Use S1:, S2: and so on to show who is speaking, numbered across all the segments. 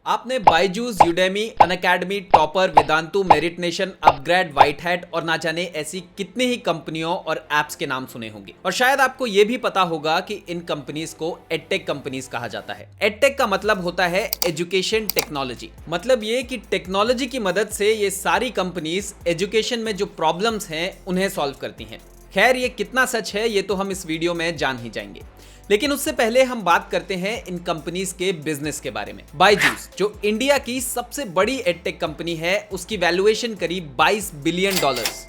S1: आपने Byju's, Udemy, Unacademy, topper, Vedantu, merit nation, upgrade, white hat और ना जाने ऐसी कितनी ही कंपनियों और एप्स के नाम सुने होंगे। और शायद आपको यह भी पता होगा कि इन कंपनीज को एडटेक कंपनीज कहा जाता है। एडटेक का मतलब होता है एजुकेशन टेक्नोलॉजी। मतलब ये कि टेक्नोलॉजी की मदद से ये सारी कंपनीज एजुकेशन में जो प्रॉब्लम्स हैं उन्हें सॉल्व करती हैं। खैर, ये कितना सच है ये तो हम इस वीडियो में जान ही जाएंगे, लेकिन उससे पहले हम बात करते हैं इन कंपनीज के बिजनेस के बारे में। बायजूस, जो इंडिया की सबसे बड़ी एडटेक कंपनी है, उसकी वैल्यूएशन करीब $22 बिलियन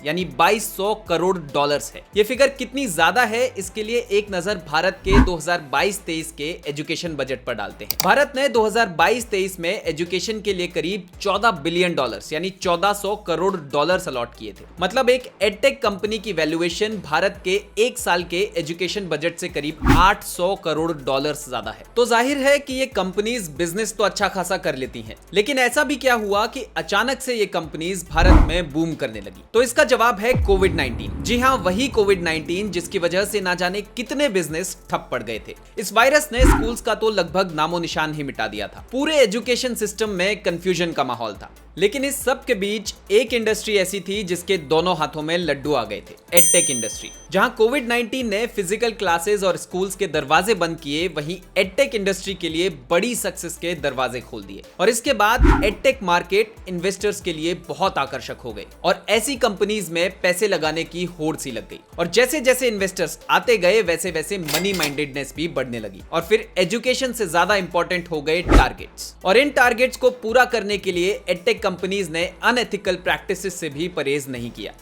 S1: यानी 2200 करोड़ डॉलर्स है। ये फिगर कितनी ज्यादा है इसके लिए एक नजर भारत के 2022-23 के एजुकेशन बजट पर डालते हैं। भारत ने 2022-23 में एजुकेशन के लिए करीब $14 बिलियन यानी 1400 करोड़ डॉलर्स अलॉट किए थे। मतलब एक एडटेक कंपनी की वैल्यूएशन भारत के एक साल के एजुकेशन बजट से करीब 800 करोड़ डॉलर्स ज्यादा है। तो जाहिर है कि ये कंपनीज बिजनेस तो अच्छा खासा कर लेती हैं, लेकिन ऐसा भी क्या हुआ कि अचानक से ये कंपनीज भारत में बूम करने लगी? तो इसका जवाब है कोविड-19। जी हाँ, वही कोविड-19 जिसकी वजह से ना जाने कितने बिजनेस ठप पड़ गए थे। इस वायरस ने स्कूल्स का तो लगभग नामो निशान ही मिटा दिया था। पूरे एजुकेशन सिस्टम में कंफ्यूजन का माहौल था। लेकिन इस सब के बीच एक इंडस्ट्री ऐसी थी जिसके दोनों हाथों में लड्डू आ गए थे, एडटेक इंडस्ट्री। जहां कोविड-19 ने फिजिकल क्लासेस और स्कूल्स के दरवाजे बंद किए, वहीं एडटेक इंडस्ट्री के लिए बड़ी सक्सेस के दरवाजे खोल दिए। और इसके बाद एडटेक मार्केट इन्वेस्टर्स के लिए बहुत आकर्षक हो गए और ऐसी कंपनीज में पैसे लगाने की होड़ सी लग गई। और जैसे जैसे इन्वेस्टर्स आते गए वैसे वैसे मनी माइंडेडनेस भी बढ़ने लगी। और फिर एजुकेशन से ज्यादा इंपॉर्टेंट हो गए टारगेट्स। और इन टारगेट्स को पूरा करने के लिए एडटेक कंपनीज ने अनएथिकल प्रैक्टिसेस से भी परहेज नहीं किया,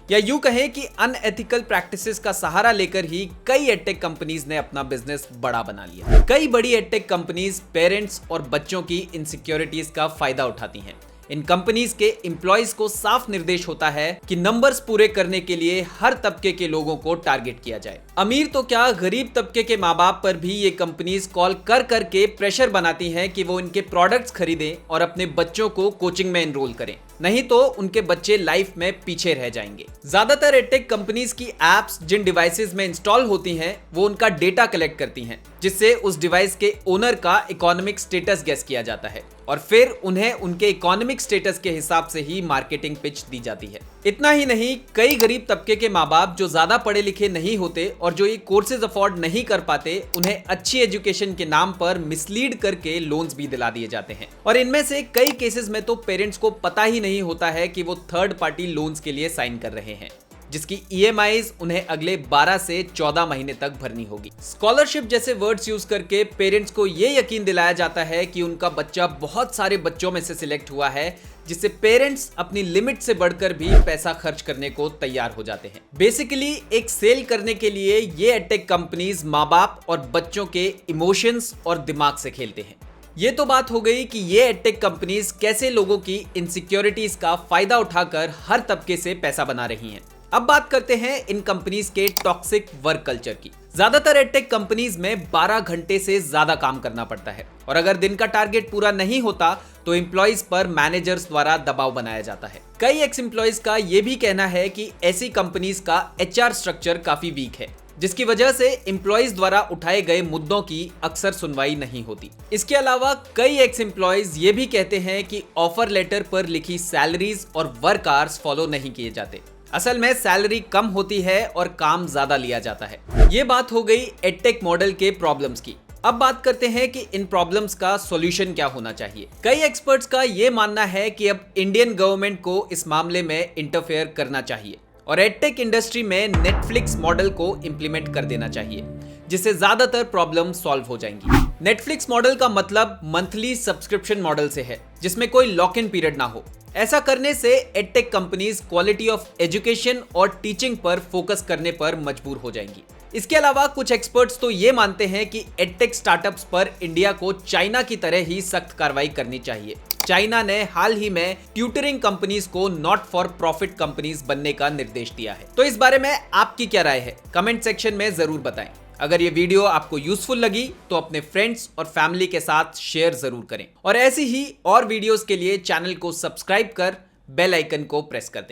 S1: या यूं कहें कि अनएथिकल प्रैक्टिसेस का सहारा लेकर ही कई एडटेक कंपनीज ने अपना बिजनेस बड़ा बना लिया। कई बड़ी एडटेक कंपनीज पेरेंट्स और बच्चों की इनसिक्योरिटीज का फायदा उठाती हैं। इन कंपनीज के एम्प्लॉयज को साफ निर्देश होता है कि नंबर्स पूरे करने के लिए हर तबके के लोगों को टारगेट किया जाए। अमीर तो क्या, गरीब तबके के माँ बाप पर भी ये कंपनीज कॉल कर करके प्रेशर बनाती हैं कि वो इनके प्रोडक्ट्स खरीदें और अपने बच्चों को कोचिंग में एनरोल करें, नहीं तो उनके बच्चे लाइफ में पीछे रह जाएंगे। ज्यादातर एडटेक कंपनीज की एप्स जिन डिवाइसेस में इंस्टॉल होती हैं, वो उनका डेटा कलेक्ट करती हैं, जिससे उस डिवाइस के ओनर का इकोनॉमिक स्टेटस गेस किया जाता है और फिर उन्हें उनके इकोनॉमिक स्टेटस के हिसाब से ही मार्केटिंग पिच दी जाती है। इतना ही नहीं, कई गरीब तबके के माँ बाप जो ज्यादा पढ़े लिखे नहीं होते और जो ये कोर्सेज अफोर्ड नहीं कर पाते, उन्हें अच्छी एजुकेशन के नाम पर मिसलीड करके लोन्स भी दिला दिए जाते हैं। और इनमें से कई केसेस में तो पेरेंट्स को पता ही नहीं होता है कि वो थर्ड पार्टी लोन्स के लिए साइन कर रहे हैं, जिसकी EMIs उन्हें अगले 12 से 14 महीने तक भरनी होगी। स्कॉलरशिप जैसे वर्ड्स यूज करके पेरेंट्स को ये यकीन दिलाया जाता है कि उनका बच्चा बहुत सारे बच्चों में से सिलेक्ट हुआ है, जिससे पेरेंट्स अपनी लिमिट से बढ़कर भी पैसा खर्च करने को तैयार हो जाते हैं। बेसिकली एक सेल करने के लिए ये एडटेक कंपनीज माँ बाप और बच्चों के इमोशंस और दिमाग से खेलते हैं। ये तो बात हो गई कि ये एडटेक कंपनीज कैसे लोगों की इनसिक्योरिटीज का फायदा उठाकर हर तबके से पैसा बना रही हैं। अब बात करते हैं इन कंपनीज के टॉक्सिक वर्क कल्चर की। ज्यादातर एडटेक कंपनीज में 12 घंटे से ज्यादा काम करना पड़ता है और अगर दिन का टारगेट पूरा नहीं होता तो एम्प्लॉयज पर मैनेजर्स द्वारा दबाव बनाया जाता है। कई एक्स एम्प्लॉयज का यह भी कहना है कि ऐसी कंपनीज का HR स्ट्रक्चर काफी वीक है, जिसकी वजह से एम्प्लॉयज द्वारा उठाए गए मुद्दों की अक्सर सुनवाई नहीं होती। इसके अलावा कई एक्स एम्प्लॉयज ये भी कहते हैं कि ऑफर लेटर पर लिखी सैलरीज और वर्क आवर्स फॉलो नहीं किए जाते। असल में सैलरी कम होती है और काम ज्यादा लिया जाता है। ये बात हो गई एडटेक मॉडल के प्रॉब्लम्स की। अब बात करते हैं कि इन प्रॉब्लम्स का सॉल्यूशन क्या होना चाहिए। कई एक्सपर्ट्स का ये मानना है कि अब इंडियन गवर्नमेंट को इस मामले में इंटरफेयर करना चाहिए और एडटेक इंडस्ट्री में नेटफ्लिक्स मॉडल को इंप्लीमेंट कर देना चाहिए, जिससे ज्यादातर प्रॉब्लम सॉल्व हो जाएंगी। नेटफ्लिक्स मॉडल का मतलब मंथली सब्सक्रिप्शन मॉडल से है, जिसमें कोई लॉक इन पीरियड ना हो। ऐसा करने से edtech companies quality of education और टीचिंग पर फोकस करने पर मजबूर हो जाएंगी। इसके अलावा कुछ एक्सपर्ट्स तो ये मानते हैं कि एडटेक स्टार्टअप्स पर इंडिया को चाइना की तरह ही सख्त कार्रवाई करनी चाहिए। चाइना ने हाल ही में ट्यूटरिंग कंपनीज को नॉट फॉर प्रॉफिट कंपनीज बनने का निर्देश दिया है। तो इस बारे में आपकी क्या राय है, कमेंट सेक्शन में जरूर बताएं। अगर ये वीडियो आपको यूजफुल लगी तो अपने फ्रेंड्स और फैमिली के साथ शेयर जरूर करें और ऐसी ही और वीडियोस के लिए चैनल को सब्सक्राइब कर बेल आइकन को प्रेस कर दें।